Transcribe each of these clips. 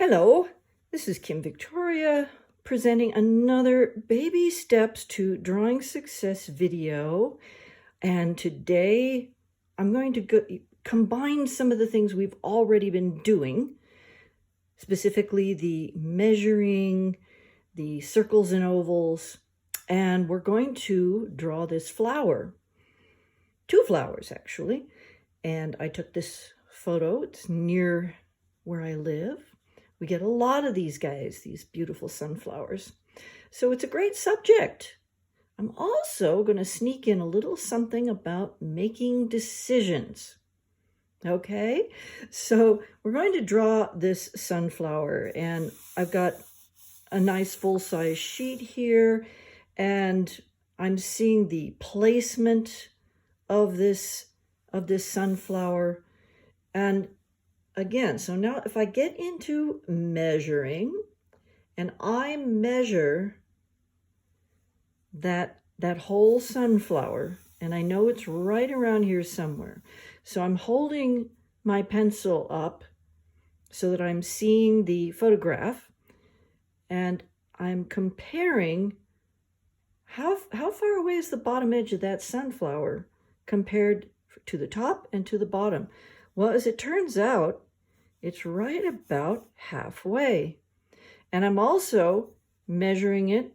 Hello, this is Kim Victoria presenting another Baby Steps to Drawing Success video. And today I'm going to combine some of the things we've already been doing, specifically the measuring, the circles and ovals, and we're going to draw this flower. Two flowers, actually. And I took this photo. It's near where I live. We get a lot of these guys, these beautiful sunflowers. So it's a great subject. I'm also going to sneak in a little something about making decisions. Okay, so we're going to draw this sunflower, and I've got a nice full-size sheet here, and I'm seeing the placement of this sunflower. And again, so now if I get into measuring and I measure that whole sunflower, and I know it's right around here somewhere. So I'm holding my pencil up so that I'm seeing the photograph, and I'm comparing how far away is the bottom edge of that sunflower compared to the top and to the bottom. Well, as it turns out, it's right about halfway. And I'm also measuring it,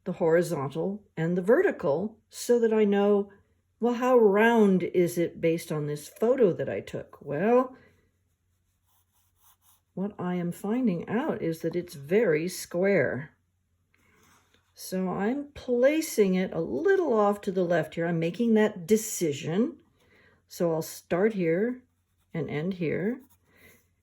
the horizontal and the vertical, so that I know, well, how round is it based on this photo that I took? Well, what I am finding out is that it's very square. So I'm placing it a little off to the left here. I'm making that decision. So I'll start here and end here.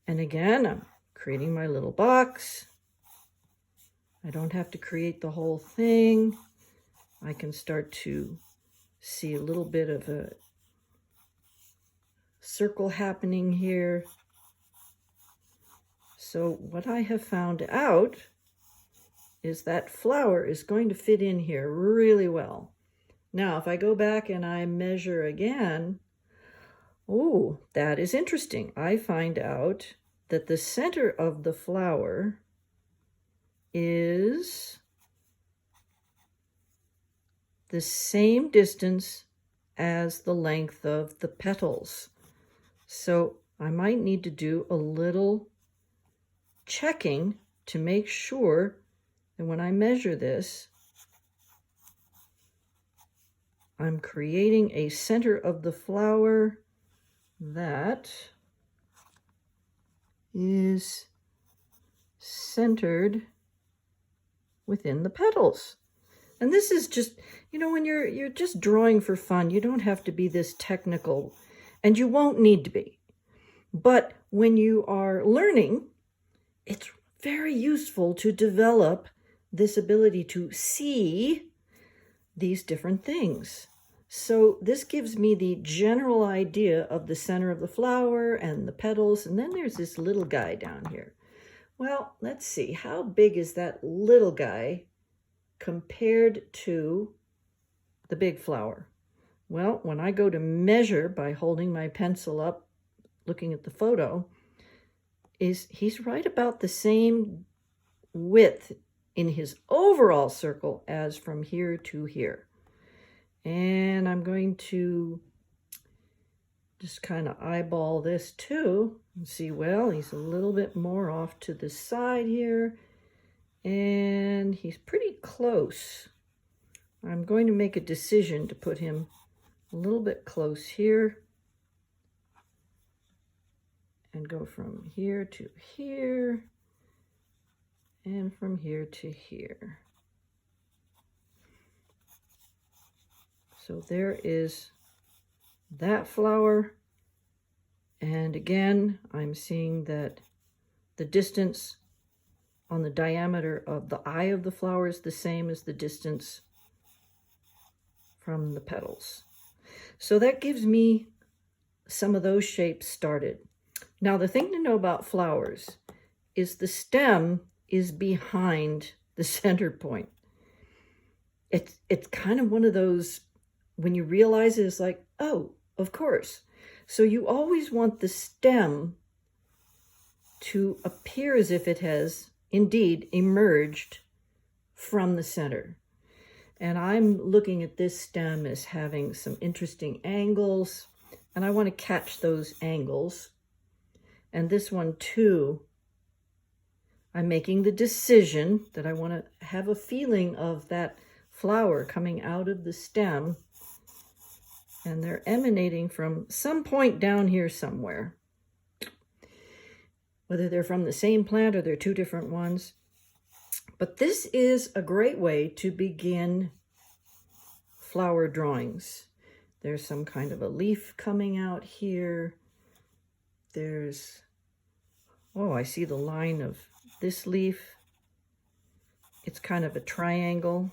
And again, I'm creating my little box. I don't have to create the whole thing. I can start to see a little bit of a circle happening here. So what I have found out is that flower is going to fit in here really well. Now, if I go back and I measure again, oh, that is interesting. I find out that the center of the flower is the same distance as the length of the petals. So I might need to do a little checking to make sure that when I measure this, I'm creating a center of the flower that is centered within the petals. And this is just, when you're just drawing for fun, you don't have to be this technical, and you won't need to be. But when you are learning, it's very useful to develop this ability to see these different things. So this gives me the general idea of the center of the flower and the petals, and then there's this little guy down here. Well, let's see, how big is that little guy compared to the big flower? Well, when I go to measure by holding my pencil up, looking at the photo, he's right about the same width in his overall circle as from here to here. And I'm going to just kind of eyeball this too and see, well, he's a little bit more off to the side here, and he's pretty close. I'm going to make a decision to put him a little bit close here and go from here to here and from here to here. So there is that flower. And again, I'm seeing that the distance on the diameter of the eye of the flower is the same as the distance from the petals. So that gives me some of those shapes started. Now, the thing to know about flowers is the stem is behind the center point. It's kind of one of those, when you realize it, it's like, oh, of course. So you always want the stem to appear as if it has indeed emerged from the center. And I'm looking at this stem as having some interesting angles, and I want to catch those angles. And this one too, I'm making the decision that I want to have a feeling of that flower coming out of the stem, and they're emanating from some point down here somewhere. Whether they're from the same plant or they're two different ones. But this is a great way to begin flower drawings. There's some kind of a leaf coming out here. There's, oh, I see the line of this leaf. It's kind of a triangle.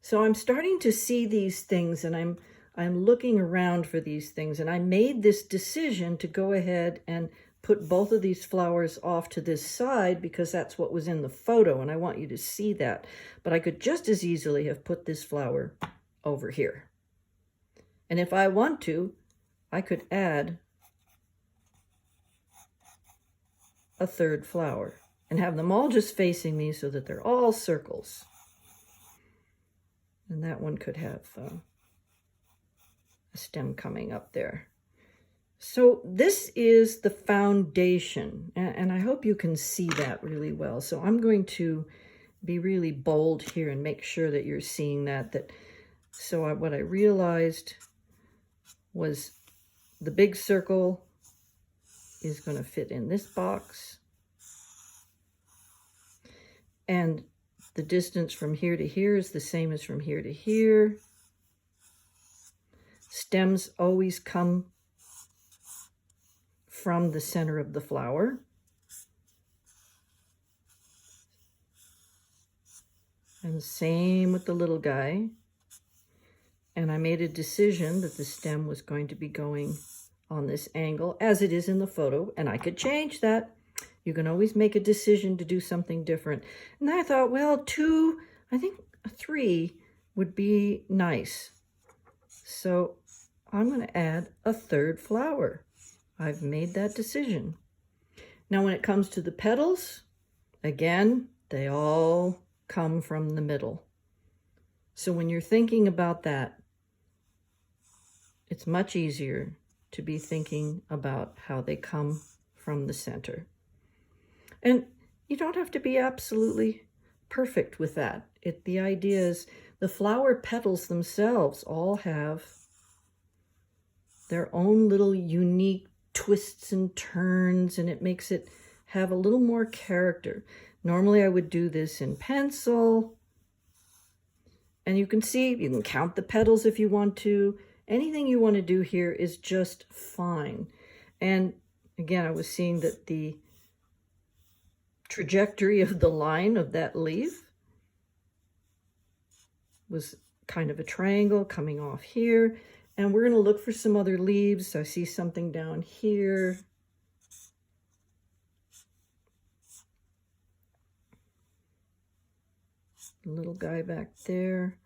So I'm starting to see these things, and I'm looking around for these things, and I made this decision to go ahead and put both of these flowers off to this side because that's what was in the photo, and I want you to see that. But I could just as easily have put this flower over here. And if I want to, I could add a third flower and have them all just facing me so that they're all circles. And that one could have a stem coming up there. So this is the foundation, and I hope you can see that really well. So I'm going to be really bold here and make sure that you're seeing that. So what I realized was the big circle is going to fit in this box, and the distance from here to here is the same as from here to here. Stems always come from the center of the flower. And same with the little guy. And I made a decision that the stem was going to be going on this angle as it is in the photo, and I could change that. You can always make a decision to do something different. And I thought, well, I think 3 would be nice. So I'm going to add a third flower. I've made that decision. Now, when it comes to the petals, again, they all come from the middle. So when you're thinking about that, it's much easier to be thinking about how they come from the center. And you don't have to be absolutely perfect with that. The idea is the flower petals themselves all have their own little unique twists and turns, and it makes it have a little more character. Normally I would do this in pencil, and you can see, you can count the petals if you want to. Anything you want to do here is just fine. And again, I was seeing that the trajectory of the line of that leaf was kind of a triangle coming off here. And we're going to look for some other leaves. I see something down here. A little guy back there.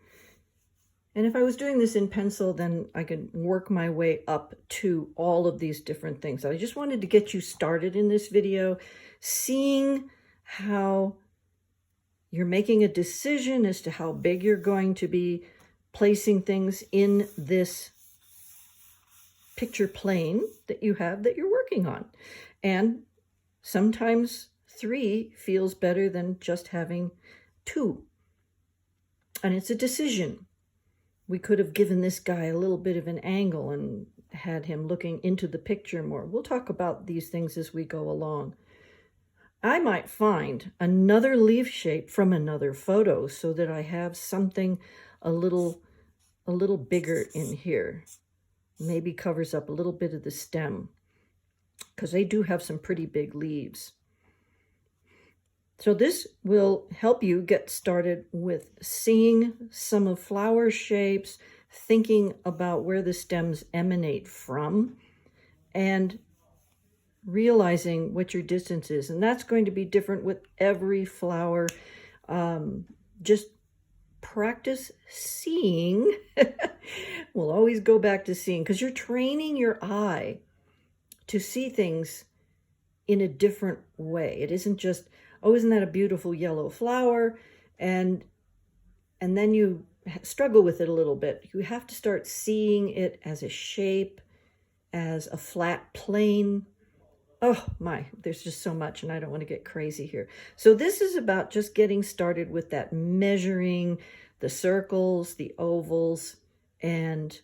And if I was doing this in pencil, then I could work my way up to all of these different things. I just wanted to get you started in this video, seeing how you're making a decision as to how big you're going to be placing things in this picture plane that you have that you're working on. And sometimes 3 feels better than just having 2. And it's a decision. We could have given this guy a little bit of an angle and had him looking into the picture more. We'll talk about these things as we go along. I might find another leaf shape from another photo so that I have something a little bigger in here. Maybe covers up a little bit of the stem, because they do have some pretty big leaves. So this will help you get started with seeing some of flower shapes, thinking about where the stems emanate from, and realizing what your distance is. And that's going to be different with every flower. Just practice seeing. We'll always go back to seeing, because you're training your eye to see things in a different way. It isn't just, oh, isn't that a beautiful yellow flower? And then you struggle with it a little bit. You have to start seeing it as a shape, as a flat plane. Oh my, there's just so much, and I don't want to get crazy here. So this is about just getting started with that measuring the circles, the ovals, and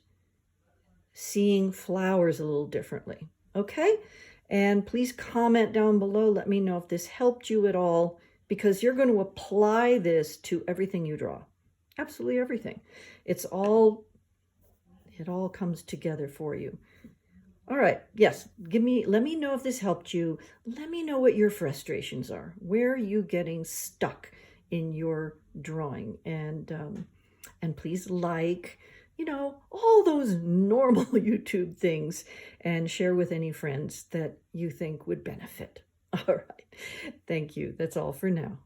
seeing flowers a little differently. Okay? And please comment down below. Let me know if this helped you at all, because you're going to apply this to everything you draw. Absolutely everything. It all comes together for you. All right. Yes. Let me know if this helped you. Let me know what your frustrations are. Where are you getting stuck in your drawing? And please all those normal YouTube things, and share with any friends that you think would benefit. All right. Thank you. That's all for now.